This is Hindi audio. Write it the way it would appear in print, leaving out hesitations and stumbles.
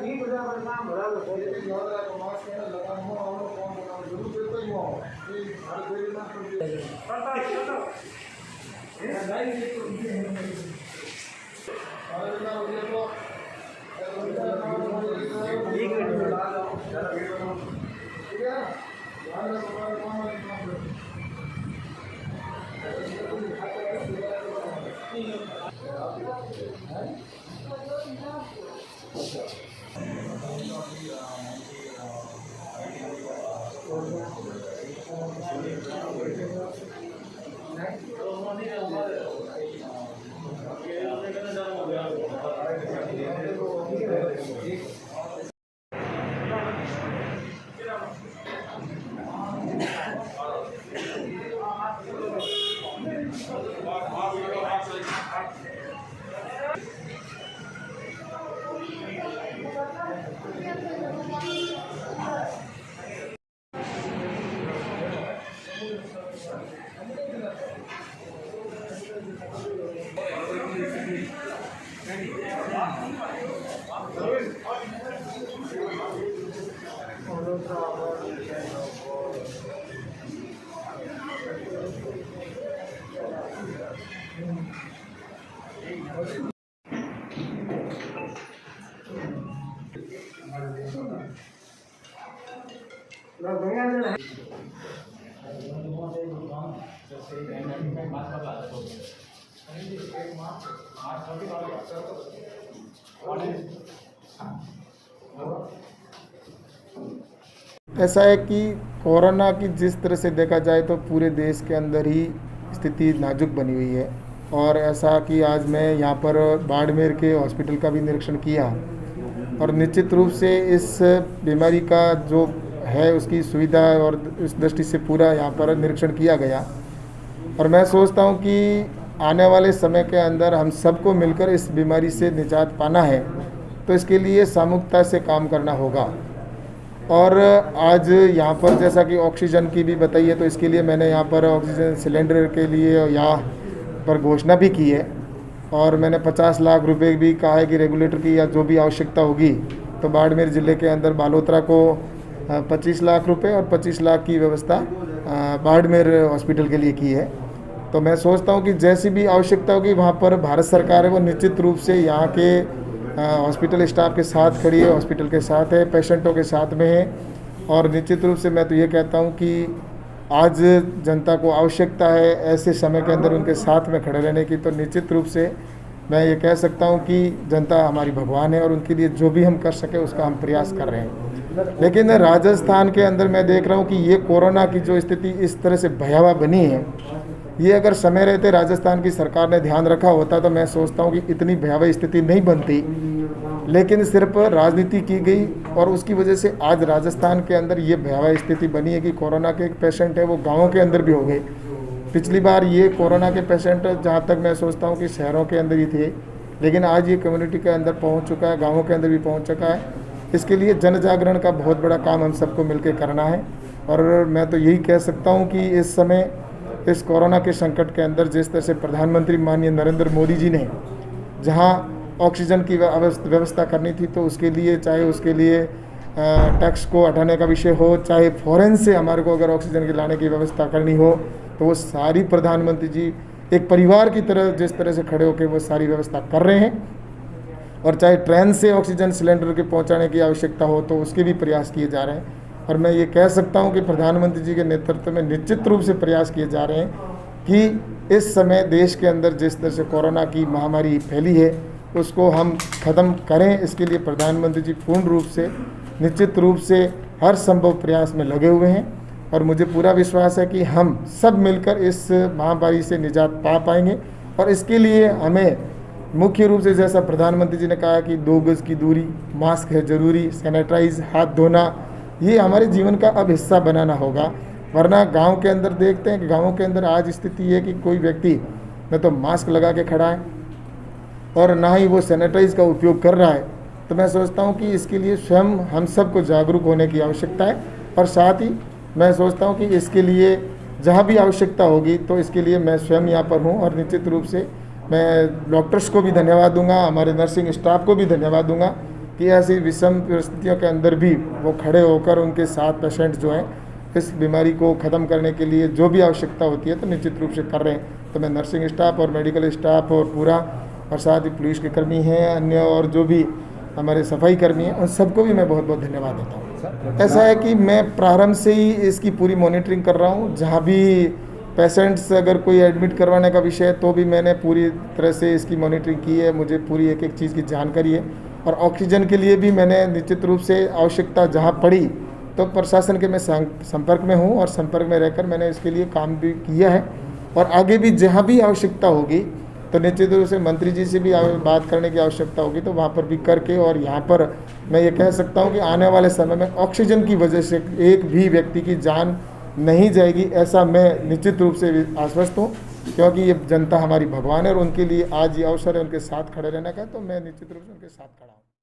ठीक हो जाए नाम भरा लो याद रखो मास्क लगा हो और कौन जरूर देते ही हो ये हर कोई ना करता ये नहीं और ना हो गया तो एक मिनट में ला लो ठीक है ध्यान रखो काम ऐसा है कि कोरोना की जिस तरह से देखा जाए तो पूरे देश के अंदर ही स्थिति नाजुक बनी हुई है। और ऐसा कि आज मैं यहाँ पर बाड़मेर के हॉस्पिटल का भी निरीक्षण किया और निश्चित रूप से इस बीमारी का जो है उसकी सुविधा और इस दृष्टि से पूरा यहाँ पर निरीक्षण किया गया। और मैं सोचता हूँ कि आने वाले समय के अंदर हम सबको मिलकर इस बीमारी से निजात पाना है, तो इसके लिए सामूहिकता से काम करना होगा। और आज यहाँ पर जैसा कि ऑक्सीजन की भी बताइए, तो इसके लिए मैंने यहाँ पर ऑक्सीजन सिलेंडर के लिए यहाँ पर घोषणा भी की है और मैंने 50 लाख रुपए भी कहा है कि रेगुलेटर की या जो भी आवश्यकता होगी तो बाड़मेर ज़िले के अंदर बालोतरा को 25 लाख रुपए और 25 लाख की व्यवस्था बाड़मेर हॉस्पिटल के लिए की है। तो मैं सोचता हूँ कि जैसी भी आवश्यकता होगी वहाँ पर भारत सरकार है वो निश्चित रूप से यहाँ के हॉस्पिटल स्टाफ के साथ खड़ी है, हॉस्पिटल के साथ है, पेशेंटों के साथ में है। और निश्चित रूप से मैं तो ये कहता हूँ कि आज जनता को आवश्यकता है ऐसे समय के अंदर उनके साथ में खड़े रहने की, तो निश्चित रूप से मैं ये कह सकता हूँ कि जनता हमारी भगवान है और उनके लिए जो भी हम कर सके उसका हम प्रयास कर रहे हैं। लेकिन राजस्थान के अंदर मैं देख रहा हूँ कि ये कोरोना की जो स्थिति इस तरह से भयावह बनी है, ये अगर समय रहते राजस्थान की सरकार ने ध्यान रखा होता तो मैं सोचता हूँ कि इतनी भयावह स्थिति नहीं बनती। लेकिन सिर्फ राजनीति की गई और उसकी वजह से आज राजस्थान के अंदर ये भयावह स्थिति बनी है कि कोरोना के एक पेशेंट है वो गाँवों के अंदर भी हो गए। पिछली बार ये कोरोना के पेशेंट जहाँ तक मैं सोचता हूँ कि शहरों के अंदर ही थे, लेकिन आज ये कम्युनिटी के अंदर पहुँच चुका है, गाँवों के अंदर भी पहुँच चुका है। इसके लिए जन जागरण का बहुत बड़ा काम हम सबको मिलकर करना है। और मैं तो यही कह सकता हूँ कि इस समय इस कोरोना के संकट के अंदर जिस तरह से प्रधानमंत्री माननीय नरेंद्र मोदी जी ने जहाँ ऑक्सीजन की व्यवस्था करनी थी, तो उसके लिए चाहे उसके लिए टैक्स को हटाने का विषय हो, चाहे फॉरेन से हमारे को अगर ऑक्सीजन की लाने की व्यवस्था करनी हो, तो वो सारी प्रधानमंत्री जी एक परिवार की तरह जिस तरह से खड़े होकर वो सारी व्यवस्था कर रहे हैं। और चाहे ट्रेन से ऑक्सीजन सिलेंडर के पहुंचाने की आवश्यकता हो तो उसके भी प्रयास किए जा रहे हैं। और मैं ये कह सकता हूं कि प्रधानमंत्री जी के नेतृत्व में निश्चित रूप से प्रयास किए जा रहे हैं कि इस समय देश के अंदर जिस तरह से कोरोना की महामारी फैली है उसको हम ख़त्म करें। इसके लिए प्रधानमंत्री जी पूर्ण रूप से निश्चित रूप से हर संभव प्रयास में लगे हुए हैं और मुझे पूरा विश्वास है कि हम सब मिलकर इस महामारी से निजात पा पाएंगे। और इसके लिए हमें मुख्य रूप से जैसा प्रधानमंत्री जी ने कहा कि 2 गज की दूरी, मास्क है ज़रूरी, सैनिटाइज, हाथ धोना, ये हमारे जीवन का अब हिस्सा बनाना होगा। वरना गांव के अंदर देखते हैं कि गाँवों के अंदर आज स्थिति है कि कोई व्यक्ति न तो मास्क लगा के खड़ा है और ना ही वो सैनिटाइज का उपयोग कर रहा है। तो मैं सोचता हूँ कि इसके लिए स्वयं हम सबको जागरूक होने की आवश्यकता है। और साथ ही मैं सोचता हूँ कि इसके लिए जहाँ भी आवश्यकता होगी तो इसके लिए मैं स्वयं यहाँ पर हूँ। और निश्चित रूप से मैं डॉक्टर्स को भी धन्यवाद दूंगा, हमारे नर्सिंग स्टाफ को भी धन्यवाद दूंगा कि ऐसी विषम परिस्थितियों के अंदर भी वो खड़े होकर उनके साथ पेशेंट जो हैं इस बीमारी को ख़त्म करने के लिए जो भी आवश्यकता होती है तो निश्चित रूप से कर रहे हैं। तो मैं नर्सिंग स्टाफ और मेडिकल स्टाफ और पूरा, और साथ ही पुलिस के कर्मी हैं, अन्य और जो भी हमारे सफाई कर्मी हैं, उन सबको भी मैं बहुत बहुत धन्यवाद देता हूँ। ऐसा है कि मैं प्रारंभ से ही इसकी पूरी मॉनिटरिंग कर रहा हूँ। जहाँ भी पेशेंट्स अगर कोई एडमिट करवाने का विषय है तो भी मैंने पूरी तरह से इसकी मॉनिटरिंग की है, मुझे पूरी एक एक चीज़ की जानकारी है। और ऑक्सीजन के लिए भी मैंने निश्चित रूप से आवश्यकता जहाँ पड़ी तो प्रशासन के मैं संपर्क में हूँ और संपर्क में रहकर मैंने इसके लिए काम भी किया है। और आगे भी जहाँ भी आवश्यकता होगी तो निश्चित रूप से मंत्री जी से भी बात करने की आवश्यकता होगी तो वहाँ पर भी करके, और यहाँ पर मैं ये कह सकता हूँ कि आने वाले समय में ऑक्सीजन की वजह से एक भी व्यक्ति की जान नहीं जाएगी, ऐसा मैं निश्चित रूप से आश्वस्त हूँ। क्योंकि ये जनता हमारी भगवान है और उनके लिए आज ये अवसर है उनके साथ खड़े रहने का, तो मैं निश्चित रूप से उनके साथ खड़ा हूँ।